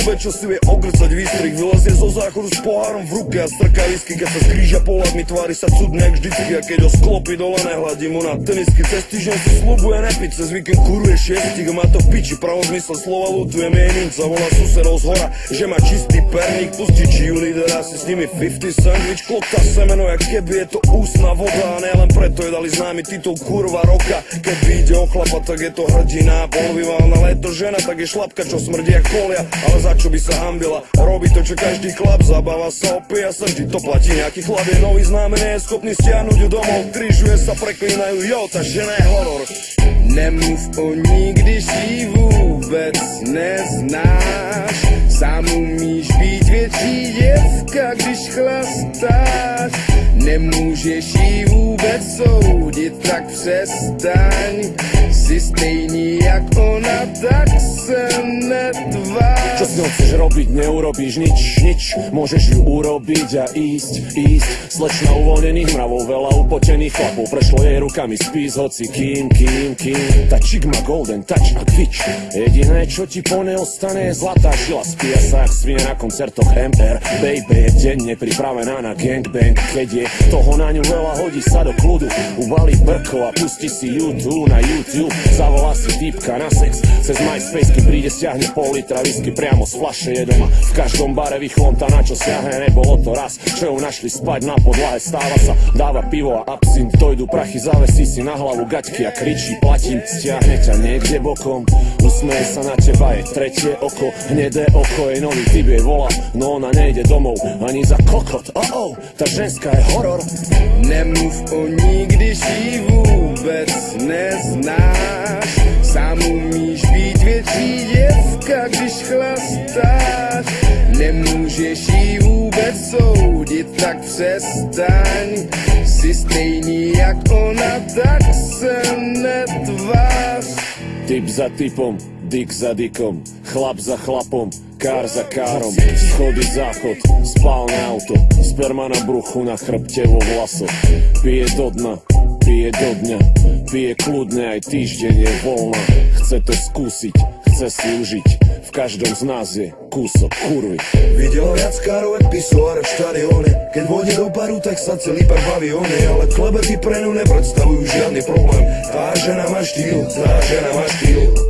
blbe, čo si vie okrcať výstrih. Vylezie zo záchodu s pohárom v ruke a strká whisky. Keď sa skríža pohľadmi, tvári sa cudne jak vždycky. A keď ho sklopí dole, nehladí mu na tenisky. Cez týždeň si sľubuje nepiť, cez víkend kuruje šiestik. A má to v piči, pravom zmysle slova lutuje mieninca. Volá susedov z hora, že má čistý perník. Pustí cheerleader, asi s nimi 50 sandwich. Klokta semeno, jak keby je to ústna voda. A ne len preto je dali známy titul kurva roka. Keď vyjde o chlapa, tak je to hrdina. Polviválna leto žena, tak je šlapka, čo smrdí jak kolia. Ale za čo by sa hambila? Robí to, čo každý chlap, zabáva sa, opíja sa, vždy to platí. Nejaký chlap je nový známy, nie je schopný stiahnuť ju domov. Križuje sa, preklínajú, jo, ta žena je horor. Nemluv o ní, když ji vůbec neznáš. Sám umíš být větší děvka, když chlastáš. Nemůžeš ji vůbec soudit, tak přestaň. Si stejný jak ona, tak se netvář. Čo s ňou chceš robiť, neurobíš nič. Môžeš ju urobiť a ísť. Slečna uvoľnených mravov, veľa upotených chlapov. Prešlo jej rukami spís, hoci kým. Tá chick má golden touch a kvič. Jediné, čo ti po nej ostane, je zlatá žila. Spíja sa jak svine na koncertoch MR. Baby je denne pripravená na gangbang. Keď je toho na ňu veľa, hodí sa do kľudu. Uvalí brko a pustí si YouTube na YouTube. Zavolá si týpka na sex. Cez MySpace, keď príde, stiahne pol litra whisky priamo z fľaše, je doma. V každom bare vychlonta, na čo siahne, nebolo to raz. Čo ju našli spať na podlahe, stáva sa, dáva pivo a absint. Dojdu prachy, zavesí si na hlavu gaťky a kričí, platím, stiahne ťa niekde bokom. Usmeje sa na teba, je tretie oko, hnedé oko, jej nový typ jej volá. No ona nejde domov, ani za kokot. Tá ženská je horor. Nemluv o ní, když ji vůbec neznáš. Sám umíš být větší děvka, když chlastáš. Nemůžeš ji vůbec soudit, tak přestaň. Si stejný jak ona, tak se netvář. Typ za typom, dik za dikom, chlap za chlapom, kár za károm, schody záchod, spálne auto, sperma na bruchu, na chrbte, vo vlasoch. Pije do dna, pije do dňa, pije kľudne, aj týždeň je voľná. Chce to skúsiť, chce si užiť, v každom z nás je kúsok kurvy. Videl viac károv jak pisoár v štadióne. Keď vôjde do baru, tak sa celý par baví o nej. Ale klebety pre ňu nepredstavujú žiadny problém. Tá žena má štýl, tá žena má štýl.